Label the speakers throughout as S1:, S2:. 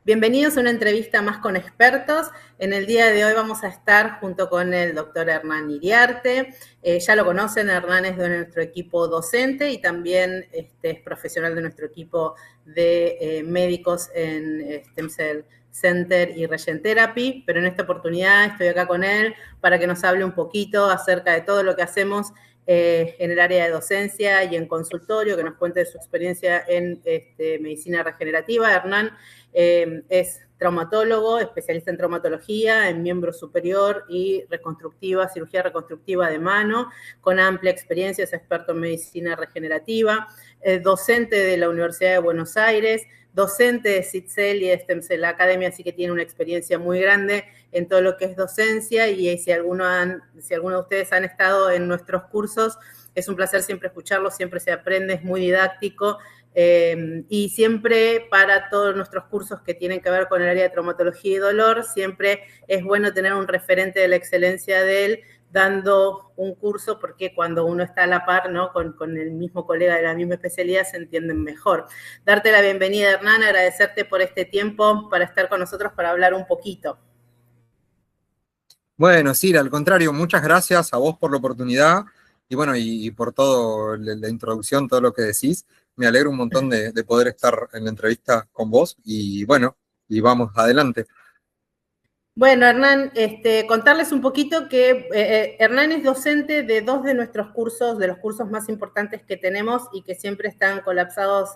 S1: Bienvenidos a una entrevista más con expertos. En el día de hoy vamos a estar junto con el doctor Hernán Iriarte. Ya lo conocen, Hernán es de nuestro equipo docente y también es profesional de nuestro equipo de médicos en Stem Cell Center y Regen Therapy, pero en esta oportunidad estoy acá con él para que nos hable un poquito acerca de todo lo que hacemos en el área de docencia y en consultorio, que nos cuente de su experiencia en medicina regenerativa. Hernán es traumatólogo, especialista en traumatología, en miembro superior y reconstructiva, cirugía reconstructiva de mano, con amplia experiencia, es experto en medicina regenerativa, docente de la Universidad de Buenos Aires, docente de CITSEL y de Stem Cell Academy, así que tiene una experiencia muy grande en todo lo que es docencia, y si alguno de ustedes han estado en nuestros cursos, es un placer siempre escucharlo, siempre se aprende, es muy didáctico, y siempre para todos nuestros cursos que tienen que ver con el área de traumatología y dolor, siempre es bueno tener un referente de la excelencia de él dando un curso, porque cuando uno está a la par, ¿no?, con el mismo colega de la misma especialidad, se entienden mejor. Darte la bienvenida, Hernán, agradecerte por este tiempo para estar con nosotros para hablar un poquito.
S2: Bueno, sí, al contrario, muchas gracias a vos por la oportunidad y bueno, y por todo la introducción, todo lo que decís. Me alegro un montón de poder estar en la entrevista con vos y bueno, y vamos adelante.
S1: Bueno, Hernán, contarles un poquito que Hernán es docente de dos de nuestros cursos, de los cursos más importantes que tenemos y que siempre están colapsados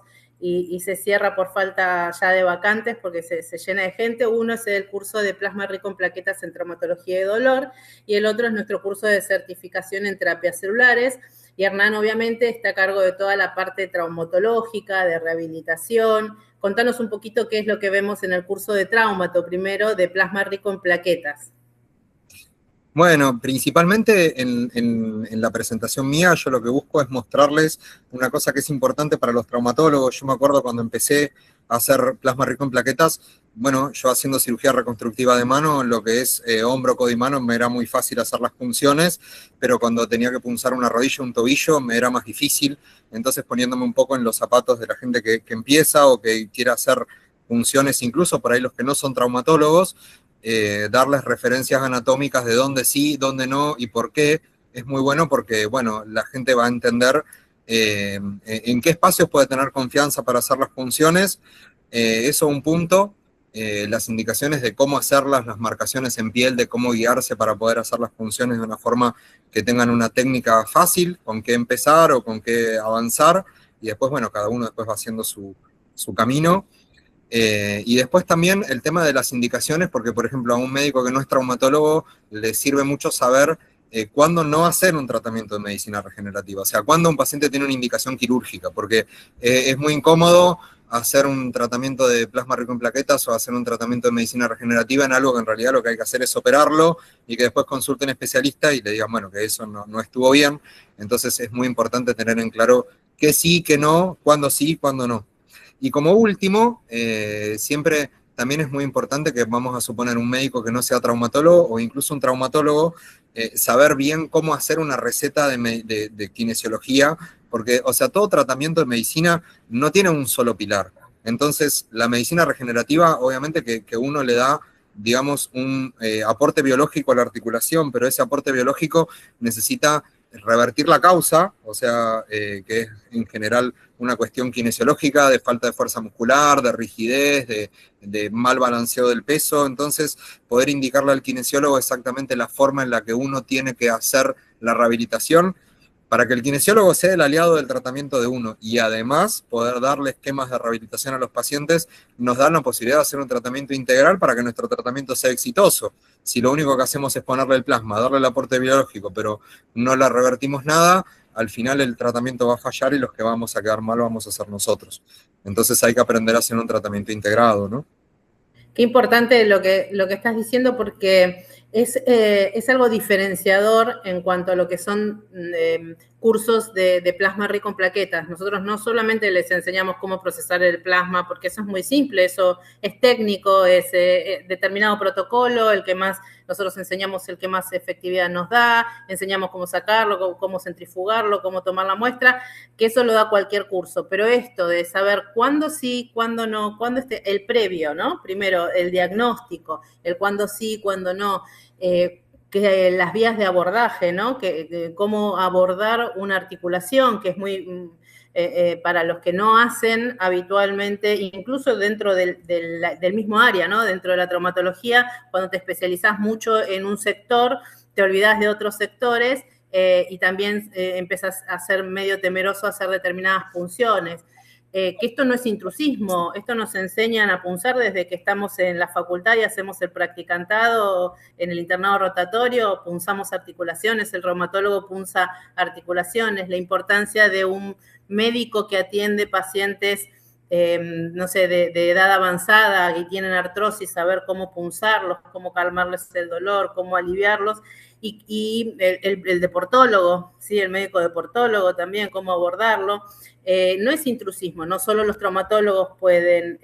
S1: y se cierra por falta ya de vacantes porque se llena de gente. Uno es el curso de plasma rico en plaquetas en traumatología de dolor y el otro es nuestro curso de certificación en terapias celulares. Y Hernán obviamente está a cargo de toda la parte traumatológica, de rehabilitación. Contanos un poquito qué es lo que vemos en el curso de traumato, primero, de plasma rico en plaquetas.
S2: Bueno, principalmente en la presentación mía, yo lo que busco es mostrarles una cosa que es importante para los traumatólogos. Yo me acuerdo cuando empecé a hacer plasma rico en plaquetas, bueno, yo haciendo cirugía reconstructiva de mano, lo que es hombro, codo y mano, me era muy fácil hacer las punciones, pero cuando tenía que punzar una rodilla o un tobillo, me era más difícil. Entonces, poniéndome un poco en los zapatos de la gente que empieza o que quiere hacer punciones, incluso por ahí los que no son traumatólogos, darles referencias anatómicas de dónde sí, dónde no y por qué, es muy bueno porque, bueno, la gente va a entender en qué espacios puede tener confianza para hacer las funciones. Eso un punto. Las indicaciones de cómo hacerlas, las marcaciones en piel, de cómo guiarse para poder hacer las funciones de una forma que tengan una técnica fácil, con qué empezar o con qué avanzar, y después, bueno, cada uno después va haciendo su camino. Y después también el tema de las indicaciones, porque por ejemplo a un médico que no es traumatólogo le sirve mucho saber cuándo no hacer un tratamiento de medicina regenerativa, o sea, cuándo un paciente tiene una indicación quirúrgica, porque es muy incómodo hacer un tratamiento de plasma rico en plaquetas o hacer un tratamiento de medicina regenerativa en algo que en realidad lo que hay que hacer es operarlo y que después consulte a un especialista y le digan, bueno, que eso no estuvo bien. Entonces es muy importante tener en claro qué sí, qué no, cuándo sí, cuándo no. Y como último, siempre también es muy importante que vamos a suponer un médico que no sea traumatólogo o incluso un traumatólogo, saber bien cómo hacer una receta de kinesiología, porque, o sea, todo tratamiento de medicina no tiene un solo pilar. Entonces, la medicina regenerativa, obviamente que uno le da, digamos, un aporte biológico a la articulación, pero ese aporte biológico necesita revertir la causa, o sea, que es en general una cuestión kinesiológica, de falta de fuerza muscular, de rigidez, de mal balanceo del peso. Entonces, poder indicarle al kinesiólogo exactamente la forma en la que uno tiene que hacer la rehabilitación para que el kinesiólogo sea el aliado del tratamiento de uno y además poder darle esquemas de rehabilitación a los pacientes nos da la posibilidad de hacer un tratamiento integral para que nuestro tratamiento sea exitoso. Si lo único que hacemos es ponerle el plasma, darle el aporte biológico, pero no le revertimos nada, al final el tratamiento va a fallar y los que vamos a quedar mal vamos a ser nosotros. Entonces hay que aprender a hacer un tratamiento integrado, ¿no?
S1: Qué importante lo que estás diciendo, porque es algo diferenciador en cuanto a lo que son cursos de plasma rico en plaquetas. Nosotros no solamente les enseñamos cómo procesar el plasma, porque eso es muy simple, eso es técnico, es determinado protocolo, el que más, nosotros enseñamos el que más efectividad nos da, enseñamos cómo sacarlo, cómo centrifugarlo, cómo tomar la muestra, que eso lo da cualquier curso, pero esto de saber cuándo sí, cuándo no, cuándo el previo, ¿no? Primero, el diagnóstico, el cuándo sí, cuándo no, que las vías de abordaje, ¿no? Que cómo abordar una articulación, que es muy, para los que no hacen habitualmente, incluso dentro del mismo área, ¿no? Dentro de la traumatología, cuando te especializás mucho en un sector, te olvidás de otros sectores y también empiezas a ser medio temeroso a hacer determinadas punciones. Que esto no es intrusismo, esto nos enseñan a punzar desde que estamos en la facultad y hacemos el practicantado en el internado rotatorio, punzamos articulaciones, el reumatólogo punza articulaciones, la importancia de un médico que atiende pacientes, no sé, de edad avanzada y tienen artrosis, saber cómo punzarlos, cómo calmarles el dolor, cómo aliviarlos, y el deportólogo, ¿sí? El médico deportólogo también, cómo abordarlo. No es intrusismo, no solo los traumatólogos pueden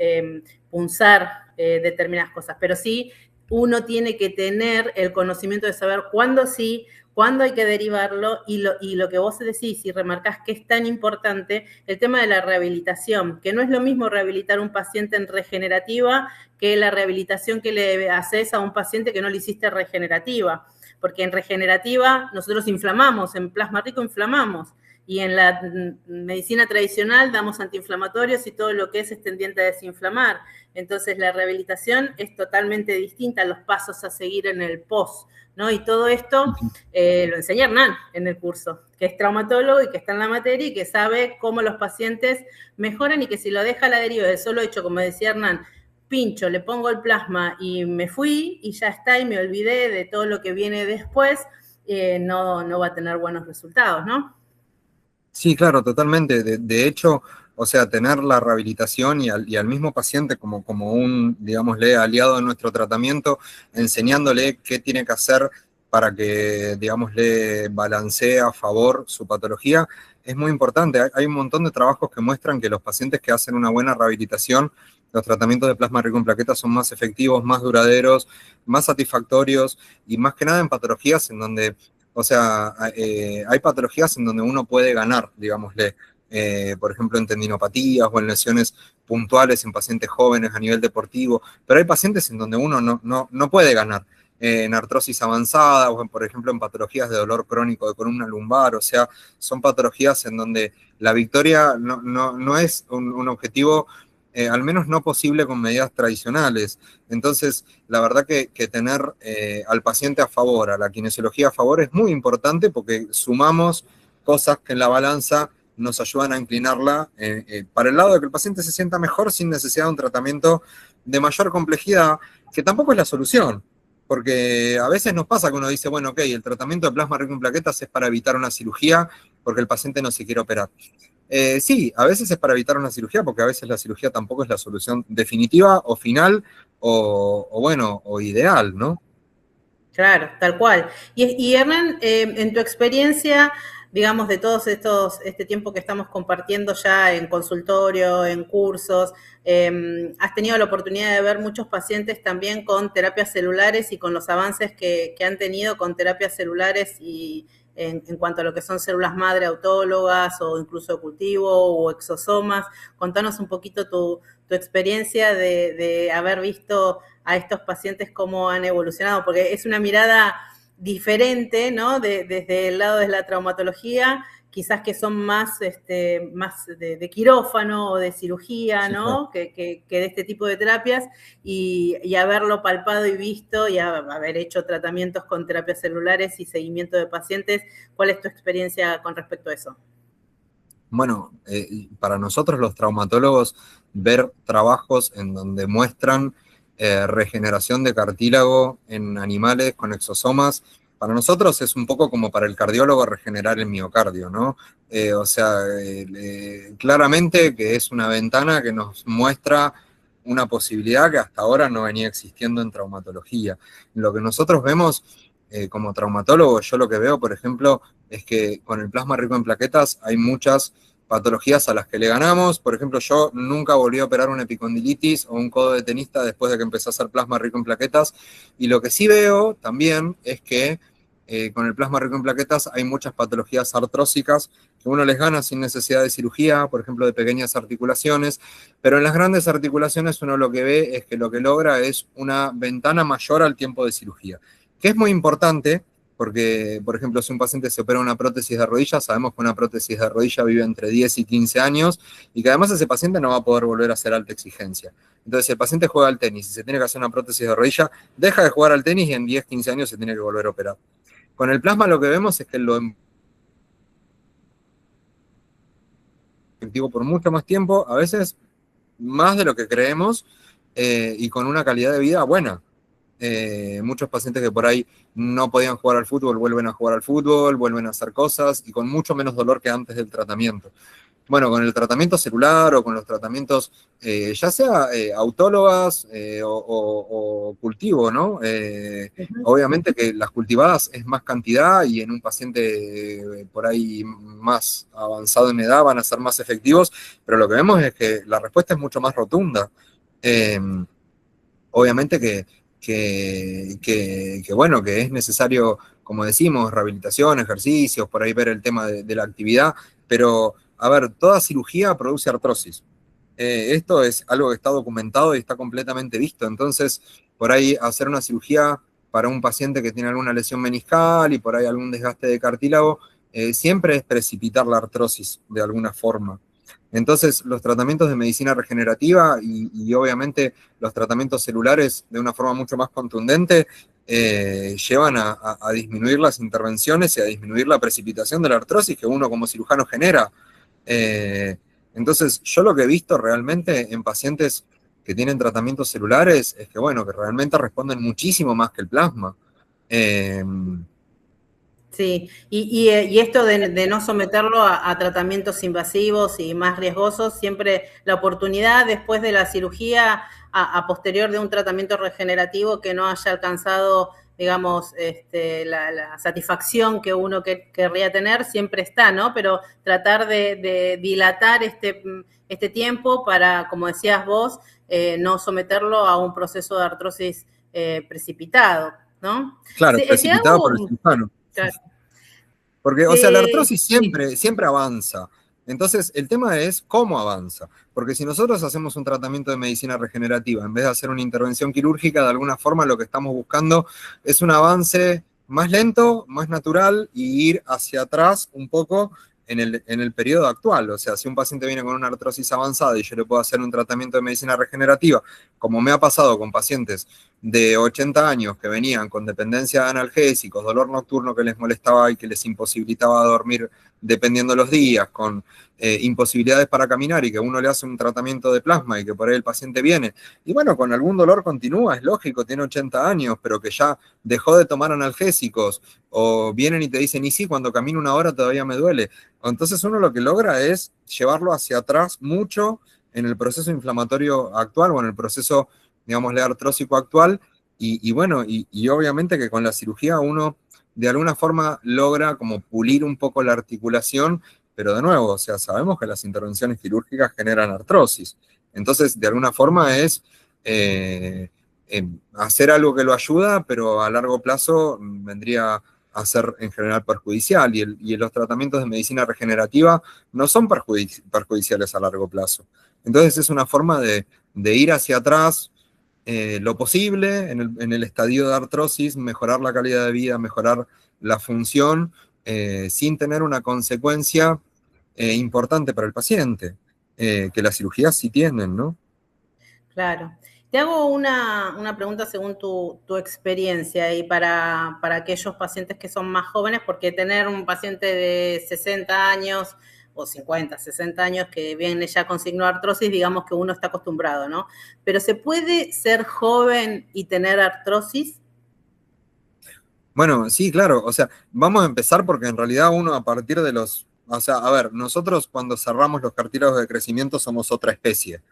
S1: punzar determinadas cosas, pero sí uno tiene que tener el conocimiento de saber cuándo sí, cuándo hay que derivarlo, y lo que vos decís y remarcás que es tan importante, el tema de la rehabilitación, que no es lo mismo rehabilitar un paciente en regenerativa que la rehabilitación que le haces a un paciente que no le hiciste regenerativa, porque en regenerativa nosotros inflamamos, en plasma rico inflamamos, y en la medicina tradicional damos antiinflamatorios y todo lo que es tendiente a desinflamar. Entonces la rehabilitación es totalmente distinta a los pasos a seguir en el post, ¿no? Y todo esto lo enseña Hernán en el curso, que es traumatólogo y que está en la materia y que sabe cómo los pacientes mejoran, y que si lo deja a la deriva del solo hecho, como decía Hernán, pincho, le pongo el plasma y me fui y ya está, y me olvidé de todo lo que viene después, no va a tener buenos resultados, ¿no?
S2: Sí, claro, totalmente. De hecho, o sea, tener la rehabilitación y al mismo paciente como un, digámosle, aliado en nuestro tratamiento, enseñándole qué tiene que hacer para que, digámosle, balancee a favor su patología, es muy importante. Hay un montón de trabajos que muestran que los pacientes que hacen una buena rehabilitación, los tratamientos de plasma rico en plaquetas son más efectivos, más duraderos, más satisfactorios, y más que nada en patologías en donde, o sea, hay patologías en donde uno puede ganar, digámosle, por ejemplo, en tendinopatías o en lesiones puntuales en pacientes jóvenes a nivel deportivo, pero hay pacientes en donde uno no puede ganar, en artrosis avanzada o, por ejemplo, en patologías de dolor crónico de columna lumbar. O sea, son patologías en donde la victoria no es un objetivo, al menos no posible con medidas tradicionales. Entonces, la verdad que tener al paciente a favor, a la kinesiología a favor, es muy importante, porque sumamos cosas que en la balanza nos ayudan a inclinarla para el lado de que el paciente se sienta mejor sin necesidad de un tratamiento de mayor complejidad, que tampoco es la solución. Porque a veces nos pasa que uno dice, bueno, ok, el tratamiento de plasma rico en plaquetas es para evitar una cirugía porque el paciente no se quiere operar. Sí, a veces es para evitar una cirugía, porque a veces la cirugía tampoco es la solución definitiva o final o bueno, o ideal, ¿no?
S1: Claro, tal cual. Y Hernán, en tu experiencia, digamos, de todos este tiempo que estamos compartiendo ya en consultorio, en cursos, has tenido la oportunidad de ver muchos pacientes también con terapias celulares y con los avances que han tenido con terapias celulares y en cuanto a lo que son células madre autólogas o incluso de cultivo o exosomas. Contanos un poquito tu experiencia de haber visto a estos pacientes cómo han evolucionado, porque es una mirada diferente, ¿no? Desde el lado de la traumatología, quizás que son más, más de quirófano o de cirugía, ¿no? Sí, que de este tipo de terapias, y haberlo palpado y visto y haber hecho tratamientos con terapias celulares y seguimiento de pacientes. ¿Cuál es tu experiencia con respecto a eso?
S2: Bueno, para nosotros los traumatólogos, ver trabajos en donde muestran regeneración de cartílago en animales con exosomas, para nosotros es un poco como para el cardiólogo regenerar el miocardio, ¿no? O sea, claramente que es una ventana que nos muestra una posibilidad que hasta ahora no venía existiendo en traumatología. Lo que nosotros vemos como traumatólogo, yo lo que veo, por ejemplo, es que con el plasma rico en plaquetas hay muchas patologías a las que le ganamos. Por ejemplo, yo nunca volví a operar una epicondilitis o un codo de tenista después de que empecé a hacer plasma rico en plaquetas. Y lo que sí veo también es que con el plasma rico en plaquetas hay muchas patologías artrósicas que uno les gana sin necesidad de cirugía, por ejemplo, de pequeñas articulaciones, pero en las grandes articulaciones uno lo que ve es que lo que logra es una ventana mayor al tiempo de cirugía, que es muy importante porque, por ejemplo, si un paciente se opera una prótesis de rodilla, sabemos que una prótesis de rodilla vive entre 10 y 15 años y que además ese paciente no va a poder volver a hacer alta exigencia. Entonces, si el paciente juega al tenis y se tiene que hacer una prótesis de rodilla, deja de jugar al tenis y en 10, 15 años se tiene que volver a operar. Con el plasma lo que vemos es que lo efectivo por mucho más tiempo, a veces más de lo que creemos, y con una calidad de vida buena. Muchos pacientes que por ahí no podían jugar al fútbol vuelven a jugar al fútbol, vuelven a hacer cosas y con mucho menos dolor que antes del tratamiento. Bueno, con el tratamiento celular o con los tratamientos, ya sea autólogas o cultivo, ¿no? Obviamente que las cultivadas es más cantidad y en un paciente por ahí más avanzado en edad van a ser más efectivos, pero lo que vemos es que la respuesta es mucho más rotunda. Eh, Obviamente bueno, que es necesario, como decimos, rehabilitación, ejercicios, por ahí ver el tema de la actividad, pero, a ver, toda cirugía produce artrosis. Esto es algo que está documentado y está completamente visto, entonces, por ahí hacer una cirugía para un paciente que tiene alguna lesión meniscal y por ahí algún desgaste de cartílago, siempre es precipitar la artrosis de alguna forma. Entonces, los tratamientos de medicina regenerativa y obviamente los tratamientos celulares de una forma mucho más contundente llevan a disminuir las intervenciones y a disminuir la precipitación de la artrosis que uno como cirujano genera. Eh, entonces, yo lo que he visto realmente en pacientes que tienen tratamientos celulares es que, bueno, que realmente responden muchísimo más que el plasma. Eh,
S1: Sí, y esto de no someterlo a tratamientos invasivos y más riesgosos, siempre la oportunidad después de la cirugía a posterior de un tratamiento regenerativo que no haya alcanzado, digamos, la satisfacción que uno querría tener, siempre está, ¿no? Pero tratar de dilatar este tiempo para, como decías vos, no someterlo a un proceso de artrosis precipitado, ¿no?
S2: claro,
S1: Si, si
S2: precipitado por el
S1: hago,
S2: cirujano.
S1: claro,
S2: Porque, o sea, la artrosis
S1: sí,
S2: siempre avanza. Entonces, el tema es cómo avanza. Porque si nosotros hacemos un tratamiento de medicina regenerativa, en vez de hacer una intervención quirúrgica, de alguna forma lo que estamos buscando es un avance más lento, más natural, y ir hacia atrás un poco en el periodo actual. O sea, si un paciente viene con una artrosis avanzada y yo le puedo hacer un tratamiento de medicina regenerativa, como me ha pasado con pacientes de 80 años que venían con dependencia de analgésicos, dolor nocturno que les molestaba y que les imposibilitaba dormir dependiendo los días, con imposibilidades para caminar y que uno le hace un tratamiento de plasma y que por ahí el paciente viene. Y bueno, con algún dolor continúa, es lógico, tiene 80 años, pero que ya dejó de tomar analgésicos, o vienen y te dicen, y sí, cuando camino una hora todavía me duele. Entonces uno lo que logra es llevarlo hacia atrás mucho en el proceso inflamatorio actual o en el proceso, digámosle, artrósico actual, y bueno, y obviamente que con la cirugía uno de alguna forma logra como pulir un poco la articulación, pero de nuevo, o sea, sabemos que las intervenciones quirúrgicas generan artrosis. Entonces, de alguna forma es hacer algo que lo ayuda, pero a largo plazo vendría a ser en general perjudicial. Y los tratamientos de medicina regenerativa no son perjudiciales a largo plazo. Entonces, es una forma de ir hacia atrás lo posible en el estadio de artrosis, mejorar la calidad de vida, mejorar la función, sin tener una consecuencia importante para el paciente, que las cirugías sí tienen, ¿no?
S1: claro. Te hago una pregunta según tu experiencia y para aquellos pacientes que son más jóvenes, porque tener un paciente de 60 años o 50, 60 años que viene ya con signo de artrosis, digamos que uno está acostumbrado, ¿no? Pero ¿se puede ser joven y tener artrosis?
S2: Bueno, sí, claro, o sea, vamos a empezar porque en realidad uno a partir de o sea, a ver, nosotros cuando cerramos los cartílagos de crecimiento somos otra especie.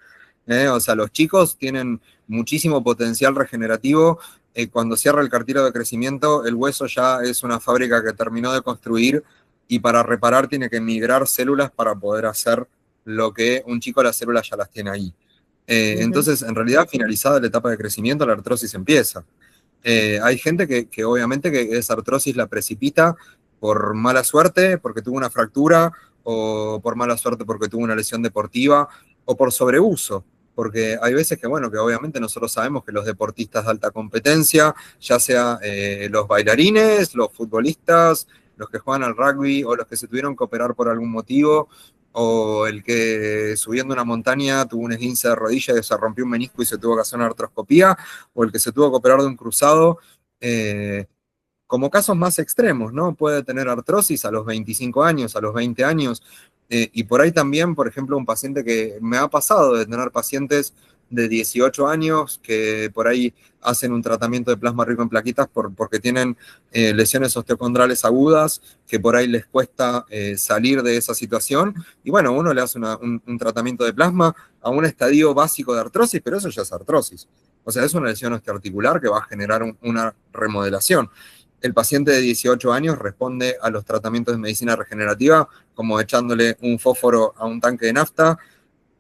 S2: O sea, los chicos tienen muchísimo potencial regenerativo cuando cierra el cartílago de crecimiento, el hueso ya es una fábrica que terminó de construir y para reparar tiene que migrar células para poder hacer lo que un chico las células ya las tiene ahí. Entonces, en realidad, finalizada la etapa de crecimiento, la artrosis empieza. Hay gente que obviamente que esa artrosis la precipita por mala suerte, porque tuvo una fractura, o por mala suerte porque tuvo una lesión deportiva, o por sobreuso. Porque hay veces que, bueno, que obviamente nosotros sabemos que los deportistas de alta competencia, ya sea los bailarines, los futbolistas, los que juegan al rugby, o los que se tuvieron que operar por algún motivo, o el que subiendo una montaña tuvo un esguince de rodilla y se rompió un menisco y se tuvo que hacer una artroscopía, o el que se tuvo que operar de un cruzado, como casos más extremos, ¿no? Puede tener artrosis a los 25 años, a los 20 años, y por ahí también, por ejemplo, un paciente que me ha pasado de tener pacientes de 18 años que por ahí hacen un tratamiento de plasma rico en plaquitas porque tienen lesiones osteocondrales agudas, que por ahí les cuesta salir de esa situación, y bueno, uno le hace un tratamiento de plasma a un estadio básico de artrosis, pero eso ya es artrosis. O sea, es una lesión osteoarticular que va a generar una remodelación. El paciente de 18 años responde a los tratamientos de medicina regenerativa como echándole un fósforo a un tanque de nafta,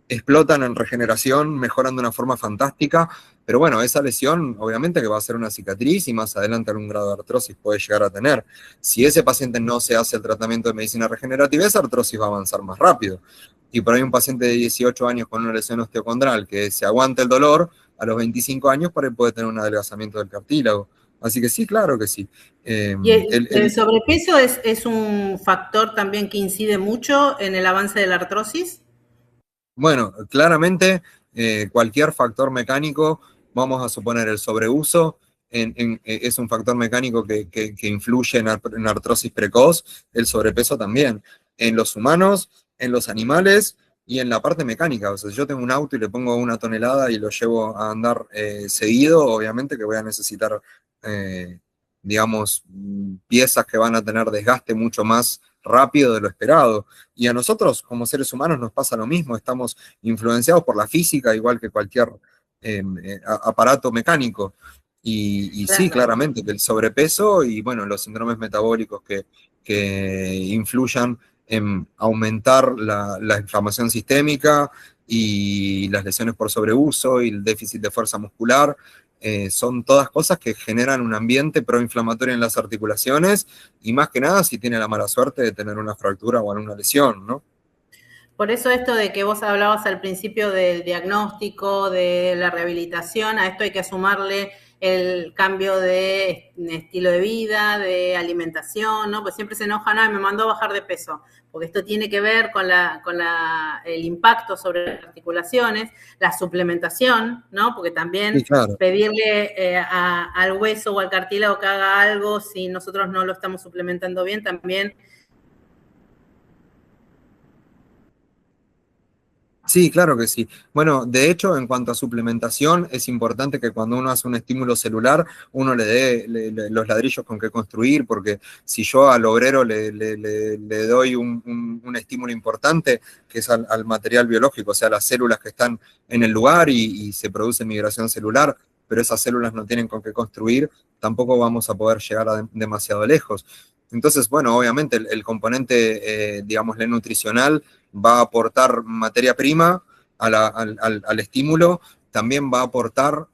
S2: explotan en regeneración, mejoran de una forma fantástica, pero bueno, esa lesión obviamente que va a ser una cicatriz y más adelante algún grado de artrosis puede llegar a tener. Si ese paciente no se hace el tratamiento de medicina regenerativa, esa artrosis va a avanzar más rápido. Y por ahí un paciente de 18 años con una lesión osteocondral que se aguante el dolor, a los 25 años por ahí puede tener un adelgazamiento del cartílago. Así que sí, claro que sí.
S1: ¿Y el sobrepeso es un factor también que incide mucho en el avance de la artrosis?
S2: Bueno, claramente cualquier factor mecánico, vamos a suponer el sobreuso, es un factor mecánico que influye en artrosis precoz, el sobrepeso también, en los humanos, en los animales y en la parte mecánica. O sea, si yo tengo un auto y le pongo 1 tonelada y lo llevo a andar seguido, obviamente que voy a necesitar, digamos, piezas que van a tener desgaste mucho más rápido de lo esperado. Y a nosotros, como seres humanos, nos pasa lo mismo, estamos influenciados por la física, igual que cualquier aparato mecánico. Y sí, claramente, que el sobrepeso y, bueno, los síndromes metabólicos que influyan en aumentar la inflamación sistémica y las lesiones por sobreuso y el déficit de fuerza muscular, son todas cosas que generan un ambiente proinflamatorio en las articulaciones y más que nada si tiene la mala suerte de tener una fractura o alguna lesión, ¿no?
S1: Por eso esto de que vos hablabas al principio del diagnóstico, de la rehabilitación, a esto hay que sumarle el cambio de estilo de vida, de alimentación, ¿no? Pues siempre se enojan, me mandó a bajar de peso, porque esto tiene que ver con el impacto sobre las articulaciones, la suplementación, ¿no? Porque también
S2: Sí, claro.
S1: pedirle al hueso o al cartílago que haga algo, si nosotros no lo estamos suplementando bien, también.
S2: Sí, claro que sí. Bueno, de hecho, en cuanto a suplementación, es importante que cuando uno hace un estímulo celular, uno le dé los ladrillos con que construir, porque si yo al obrero le doy un estímulo importante, que es al material biológico, o sea, las células que están en el lugar y se produce migración celular, pero esas células no tienen con qué construir, tampoco vamos a poder llegar demasiado lejos. Entonces, bueno, obviamente el componente, digámosle, nutricional va a aportar materia prima al estímulo, también va a aportar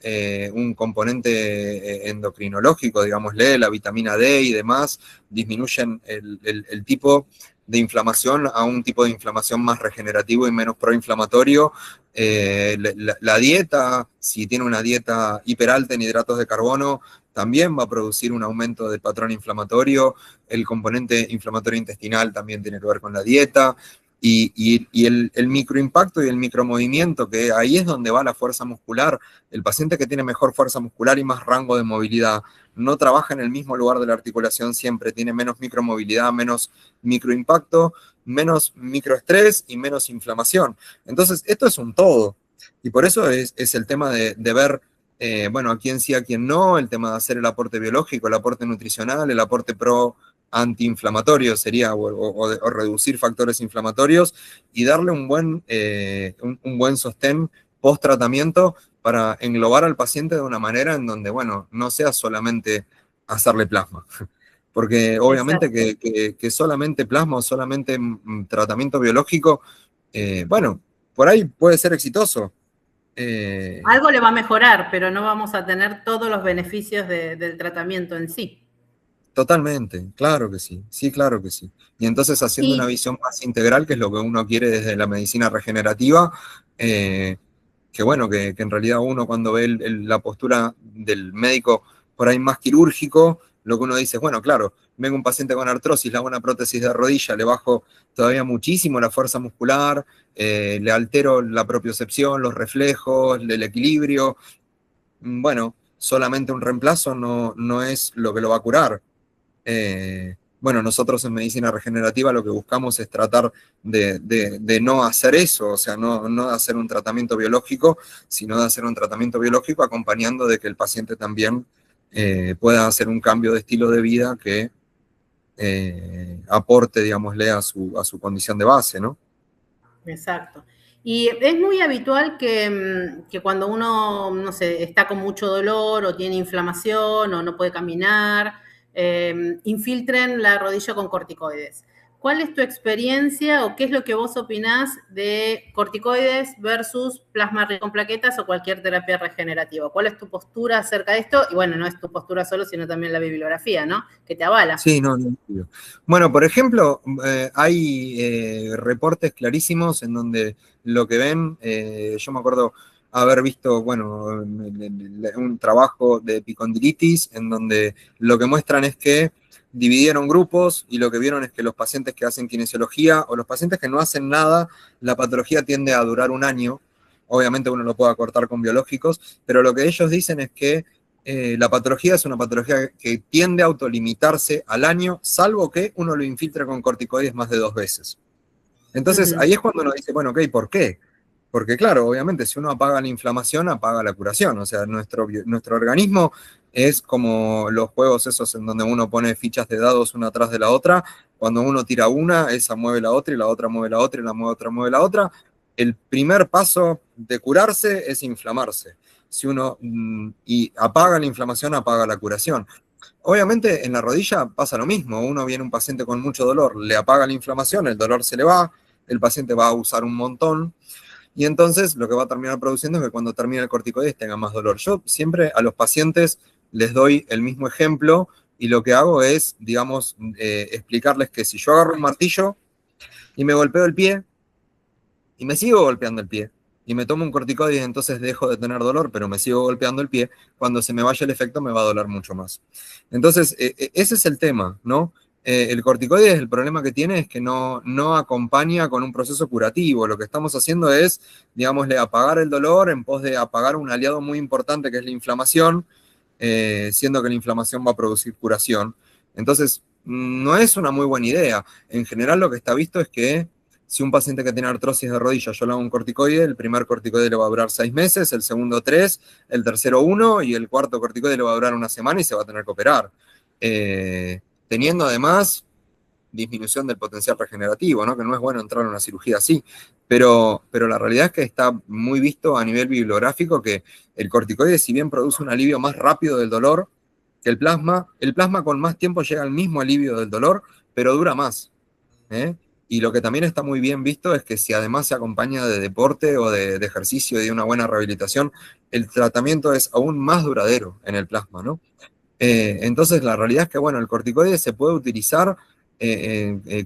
S2: un componente endocrinológico, digámosle, la vitamina D y demás, disminuyen el tipo de inflamación a un tipo de inflamación más regenerativo y menos proinflamatorio. La dieta, si tiene una dieta hiperalta en hidratos de carbono, también va a producir un aumento del patrón inflamatorio. El componente inflamatorio intestinal también tiene que ver con la dieta. Y el microimpacto y el micromovimiento, que ahí es donde va la fuerza muscular. El paciente que tiene mejor fuerza muscular y más rango de movilidad no trabaja en el mismo lugar de la articulación siempre, tiene menos micromovilidad, menos microimpacto, menos microestrés y menos inflamación. Entonces, esto es un todo. Y por eso es el tema de ver, bueno, a quién sí, a quién no, el tema de hacer el aporte biológico, el aporte nutricional, el aporte antiinflamatorio sería, o reducir factores inflamatorios y darle un buen sostén post-tratamiento para englobar al paciente de una manera en donde, bueno, no sea solamente hacerle plasma. Porque obviamente
S1: Exacto.
S2: que solamente plasma o solamente tratamiento biológico, bueno, por ahí puede ser exitoso.
S1: Algo le va a mejorar, pero no vamos a tener todos los beneficios del tratamiento en sí.
S2: Totalmente, claro que sí, sí, claro que sí. Y entonces haciendo una
S1: Y
S2: visión más integral, que es lo que uno quiere desde la medicina regenerativa, eh, que bueno, que en realidad uno cuando ve la postura del médico por ahí más quirúrgico, lo que uno dice es, bueno, claro, vengo un paciente con artrosis, le hago una prótesis de rodilla, le bajo todavía muchísimo la fuerza muscular, le altero la propiocepción, los reflejos, el equilibrio. Bueno, solamente un reemplazo no es lo que lo va a curar. Bueno, nosotros en medicina regenerativa lo que buscamos es tratar de no hacer eso, o sea, no de hacer un tratamiento biológico, sino de hacer un tratamiento biológico acompañando de que el paciente también pueda hacer un cambio de estilo de vida que aporte, digámosle, a su condición de base, ¿no?
S1: exacto. Y es muy habitual que cuando uno, no sé, está con mucho dolor o tiene inflamación o no puede caminar, infiltren la rodilla con corticoides. ¿Cuál es tu experiencia o qué es lo que vos opinás de corticoides versus plasma rico en plaquetas o cualquier terapia regenerativa? ¿Cuál es tu postura acerca de esto? Y bueno, no es tu postura solo, sino también la bibliografía, ¿no? Que te avala.
S2: Sí, no. Bueno, por ejemplo, hay reportes clarísimos en donde lo que ven, yo me acuerdo haber visto, bueno, un trabajo de epicondilitis en donde lo que muestran es que dividieron grupos y lo que vieron es que los pacientes que hacen kinesiología o los pacientes que no hacen nada, la patología tiende a durar un año. Obviamente uno lo puede acortar con biológicos, pero lo que ellos dicen es que la patología es una patología que tiende a autolimitarse al año, salvo que uno lo infiltre con corticoides más de 2 veces. Entonces,
S1: Ujú.
S2: ahí es cuando uno dice, bueno, ok, ¿por qué? Porque claro, obviamente, si uno apaga la inflamación, apaga la curación. O sea, nuestro organismo es como los juegos esos en donde uno pone fichas de dados una atrás de la otra. Cuando uno tira una, esa mueve la otra y la otra mueve la otra y la mueve la otra. El primer paso de curarse es inflamarse. Si uno y apaga la inflamación, apaga la curación. Obviamente en la rodilla pasa lo mismo. Uno viene un paciente con mucho dolor, le apaga la inflamación, el dolor se le va, el paciente va a usar un montón y entonces lo que va a terminar produciendo es que cuando termine el corticoides tenga más dolor. Yo siempre a los pacientes les doy el mismo ejemplo y lo que hago es, digamos, explicarles que si yo agarro un martillo y me golpeo el pie y me sigo golpeando el pie y me tomo un corticoide, entonces dejo de tener dolor, pero me sigo golpeando el pie, cuando se me vaya el efecto me va a doler mucho más. Entonces, ese es el tema, ¿no? El corticoide, el problema que tiene es que no acompaña con un proceso curativo. Lo que estamos haciendo es, digámosle, apagar el dolor en pos de apagar un aliado muy importante que es la inflamación, siendo que la inflamación va a producir curación. Entonces, no es una muy buena idea. En general, lo que está visto es que si un paciente que tiene artrosis de rodilla, yo le hago un corticoide, el primer corticoide le va a durar 6 meses, el segundo 3, el tercero 1 y el cuarto corticoide le va a durar una semana y se va a tener que operar. Teniendo además disminución del potencial regenerativo, ¿no? Que no es bueno entrar en una cirugía así. Pero la realidad es que está muy visto a nivel bibliográfico que el corticoide, si bien produce un alivio más rápido del dolor que el plasma con más tiempo llega al mismo alivio del dolor, pero dura más. ¿Eh? Y lo que también está muy bien visto es que si además se acompaña de deporte o de ejercicio y de una buena rehabilitación, el tratamiento es aún más duradero en el plasma, ¿no? Entonces la realidad es que, bueno, el corticoide se puede utilizar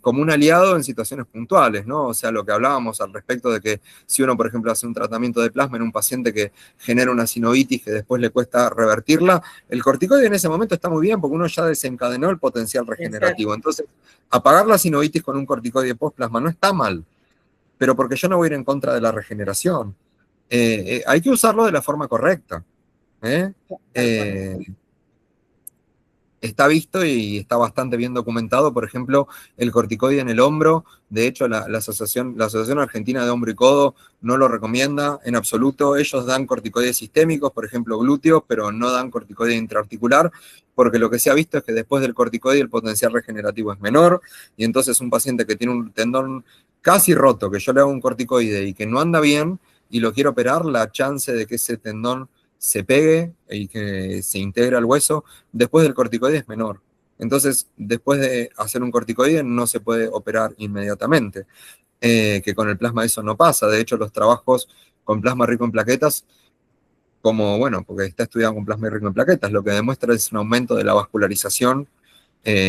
S2: como un aliado en situaciones puntuales, ¿no? O sea, lo que hablábamos al respecto de que si uno, por ejemplo, hace un tratamiento de plasma en un paciente que genera una sinovitis que después le cuesta revertirla, el corticoide en ese momento está muy bien porque uno ya desencadenó el potencial regenerativo.
S1: Exacto.
S2: Entonces, apagar la sinovitis con un corticoide post-plasma no está mal, pero porque yo no voy a ir en contra de la regeneración. Hay que usarlo de la forma correcta. ¿Eh?
S1: Tal cual.
S2: Eh, Está visto y está bastante bien documentado, por ejemplo, el corticoide en el hombro. De hecho, la Asociación Argentina de Hombro y Codo no lo recomienda en absoluto. Ellos dan corticoides sistémicos, por ejemplo, glúteos, pero no dan corticoide intraarticular, porque lo que se ha visto es que después del corticoide el potencial regenerativo es menor, y entonces un paciente que tiene un tendón casi roto, que yo le hago un corticoide y que no anda bien, y lo quiero operar, la chance de que ese tendón se pegue y que se integre al hueso después del corticoide es menor. Entonces, después de hacer un corticoide no se puede operar inmediatamente, que con el plasma eso no pasa. De hecho, los trabajos con plasma rico en plaquetas, como, bueno, porque está estudiado con plasma rico en plaquetas, lo que demuestra es un aumento de la vascularización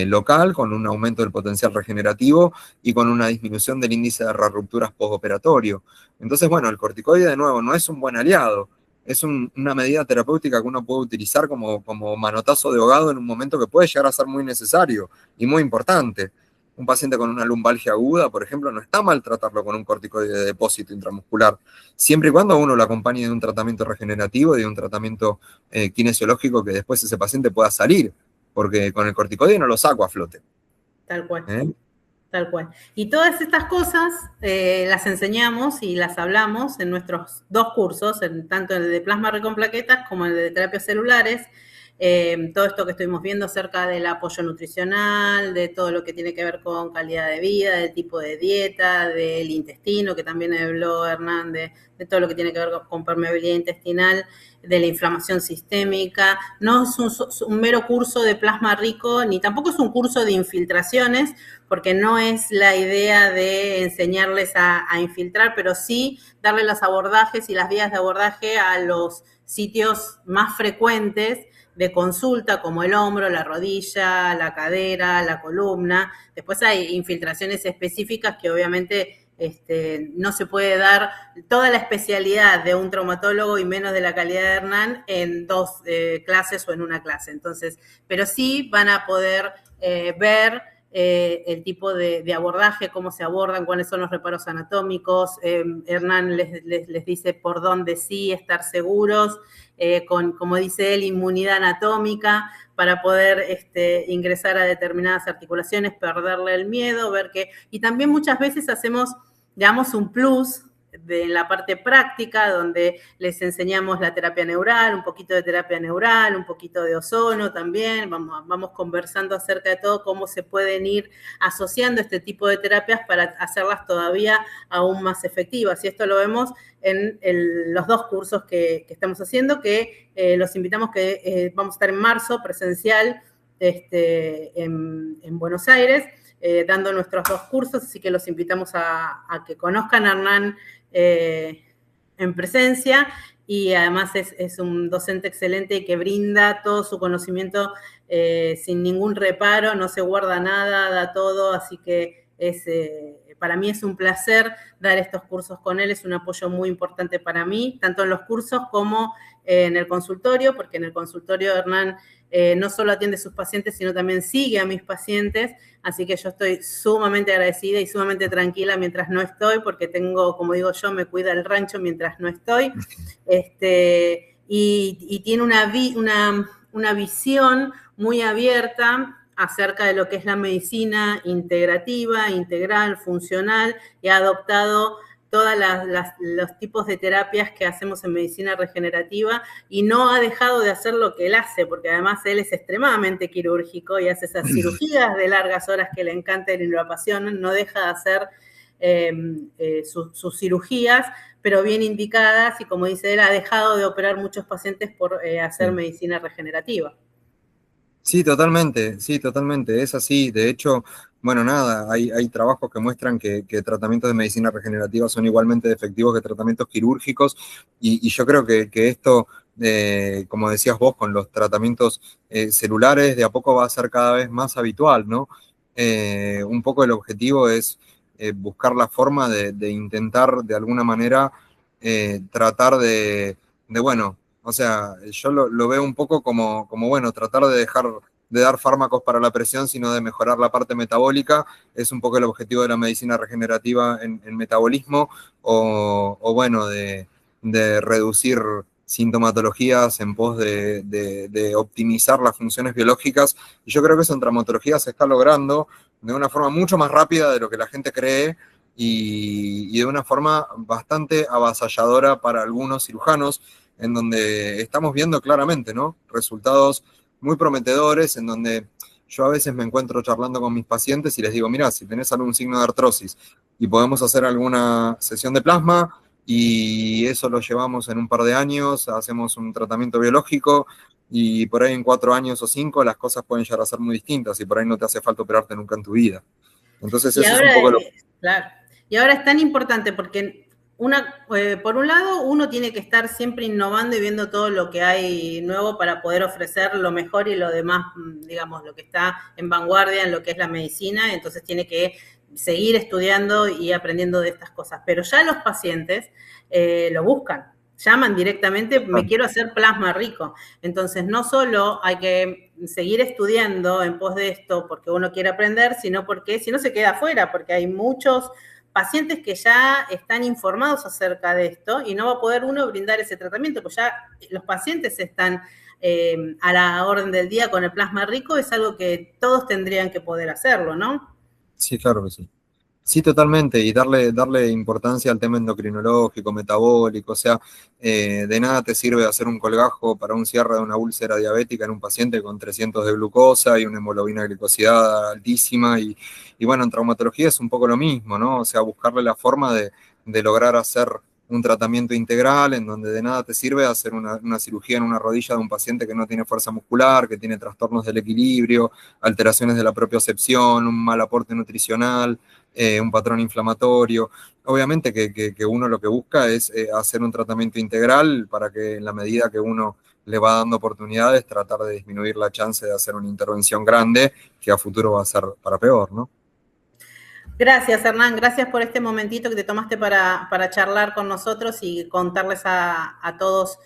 S2: local, con un aumento del potencial regenerativo y con una disminución del índice de rupturas postoperatorio. Entonces, bueno, el corticoide, de nuevo, no es un buen aliado, es una medida terapéutica que uno puede utilizar como manotazo de ahogado en un momento que puede llegar a ser muy necesario y muy importante. Un paciente con una lumbalgia aguda, por ejemplo, no está mal tratarlo con un corticoide de depósito intramuscular, siempre y cuando uno lo acompañe de un tratamiento regenerativo y de un tratamiento kinesiológico que después ese paciente pueda salir, porque con el corticoide no lo saco a flote.
S1: Tal cual. Tal cual. Y todas estas cosas las enseñamos y las hablamos en nuestros 2 cursos, tanto el de plasma rico en plaquetas como el de terapias celulares. Todo esto que estuvimos viendo acerca del apoyo nutricional, de todo lo que tiene que ver con calidad de vida, del tipo de dieta, del intestino, que también habló Hernán, de todo lo que tiene que ver con permeabilidad intestinal, de la inflamación sistémica. No es un mero curso de plasma rico, ni tampoco es un curso de infiltraciones, porque no es la idea de enseñarles a infiltrar, pero sí darle los abordajes y las vías de abordaje a los sitios más frecuentes de consulta, como el hombro, la rodilla, la cadera, la columna. Después hay infiltraciones específicas que obviamente no se puede dar toda la especialidad de un traumatólogo y menos de la calidad de Hernán en 2 clases o en una clase. Entonces, pero sí van a poder ver el tipo de abordaje, cómo se abordan, cuáles son los reparos anatómicos. Hernán les dice por dónde sí estar seguros, con, como dice él, inmunidad anatómica para poder ingresar a determinadas articulaciones, perderle el miedo, ver que... Y también muchas veces hacemos, digamos, un plus de la parte práctica, donde les enseñamos la terapia neural, un poquito de terapia neural, un poquito de ozono también, vamos conversando acerca de todo, cómo se pueden ir asociando este tipo de terapias para hacerlas todavía aún más efectivas. Y esto lo vemos en los 2 cursos que estamos haciendo, que los invitamos, que vamos a estar en marzo presencial en Buenos Aires, dando nuestros 2 cursos, así que los invitamos a que conozcan a Hernán en presencia, y además es un docente excelente que brinda todo su conocimiento sin ningún reparo, no se guarda nada, da todo, así que para mí es un placer dar estos cursos con él, es un apoyo muy importante para mí, tanto en los cursos como en el consultorio, porque en el consultorio Hernán no solo atiende a sus pacientes, sino también sigue a mis pacientes, así que yo estoy sumamente agradecida y sumamente tranquila mientras no estoy, porque tengo, como digo yo, me cuida el rancho mientras no estoy, y tiene una visión muy abierta acerca de lo que es la medicina integrativa, integral, funcional, y ha adoptado todos los tipos de terapias que hacemos en medicina regenerativa y no ha dejado de hacer lo que él hace, porque además él es extremadamente quirúrgico y hace esas cirugías de largas horas que le encantan y lo apasionan, no deja de hacer sus cirugías, pero bien indicadas, y como dice él, ha dejado de operar muchos pacientes por hacer medicina regenerativa.
S2: Sí, totalmente, es así. De hecho, bueno, nada, hay trabajos que muestran que tratamientos de medicina regenerativa son igualmente efectivos que tratamientos quirúrgicos, y yo creo que esto, como decías vos, con los tratamientos celulares, de a poco va a ser cada vez más habitual, ¿no? Un poco el objetivo es buscar la forma de intentar, de alguna manera, tratar bueno, o sea, yo lo veo un poco como, bueno, tratar de dejar de dar fármacos para la presión, sino de mejorar la parte metabólica. Es un poco el objetivo de la medicina regenerativa en metabolismo, o bueno, de reducir sintomatologías en pos de optimizar las funciones biológicas. Y yo creo que eso en traumatología se está logrando de una forma mucho más rápida de lo que la gente cree, y de una forma bastante avasalladora para algunos cirujanos, en donde estamos viendo claramente, ¿no?, resultados muy prometedores, en donde yo a veces me encuentro charlando con mis pacientes y les digo, mirá, si tenés algún signo de artrosis y podemos hacer alguna sesión de plasma, y eso lo llevamos en un par de años, hacemos un tratamiento biológico y por ahí en 4 años o 5 las cosas pueden llegar a ser muy distintas y por ahí no te hace falta operarte nunca en tu vida. Entonces
S1: Y
S2: eso es un
S1: ahora,
S2: poco lo...
S1: claro, y ahora es tan importante porque por un lado uno tiene que estar siempre innovando y viendo todo lo que hay nuevo para poder ofrecer lo mejor y lo demás, digamos, lo que está en vanguardia en lo que es la medicina, entonces tiene que seguir estudiando y aprendiendo de estas cosas. Pero ya los pacientes lo buscan, llaman directamente, me quiero hacer plasma rico. Entonces, no solo hay que seguir estudiando en pos de esto porque uno quiere aprender, sino porque si no se queda afuera, porque hay muchos pacientes que ya están informados acerca de esto y no va a poder uno brindar ese tratamiento, pues ya los pacientes están a la orden del día con el plasma rico, es algo que todos tendrían que poder hacerlo, ¿no?
S2: Sí, claro que sí. Sí, totalmente, y darle importancia al tema endocrinológico, metabólico, o sea, de nada te sirve hacer un colgajo para un cierre de una úlcera diabética en un paciente con 300 de glucosa y una hemoglobina glicosidada altísima, y bueno, en traumatología es un poco lo mismo, ¿no? O sea, buscarle la forma de lograr hacer un tratamiento integral en donde de nada te sirve hacer una cirugía en una rodilla de un paciente que no tiene fuerza muscular, que tiene trastornos del equilibrio, alteraciones de la propiocepción, un mal aporte nutricional, un patrón inflamatorio. Obviamente que uno lo que busca es hacer un tratamiento integral para que en la medida que uno le va dando oportunidades, tratar de disminuir la chance de hacer una intervención grande que a futuro va a ser para peor, ¿no?
S1: Gracias, Hernán. Gracias por este momentito que te tomaste para charlar con nosotros y contarles a todos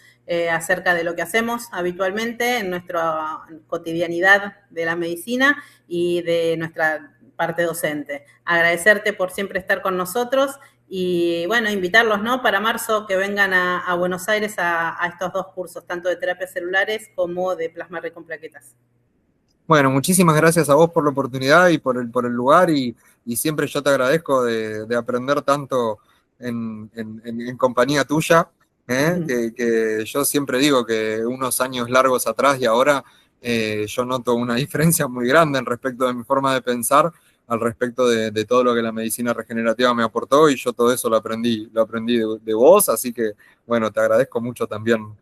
S1: acerca de lo que hacemos habitualmente en nuestra cotidianidad de la medicina y de nuestra parte docente. Agradecerte por siempre estar con nosotros y, bueno, invitarlos, ¿no? Para marzo que vengan a Buenos Aires a estos 2 cursos, tanto de terapias celulares como de plasma rico en plaquetas.
S2: Bueno, muchísimas gracias a vos por la oportunidad y por el lugar y siempre yo te agradezco de aprender tanto en compañía tuya, ¿eh? Que yo siempre digo que unos años largos atrás y ahora yo noto una diferencia muy grande en respecto de mi forma de pensar al respecto de todo lo que la medicina regenerativa me aportó y yo todo eso lo aprendí de vos, así que bueno, te agradezco mucho también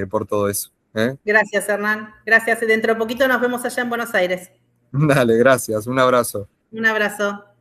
S2: por todo eso. ¿Eh?
S1: Gracias, Hernán. Gracias. Dentro de poquito nos vemos allá en Buenos Aires.
S2: Dale, gracias. Un abrazo.
S1: Un abrazo.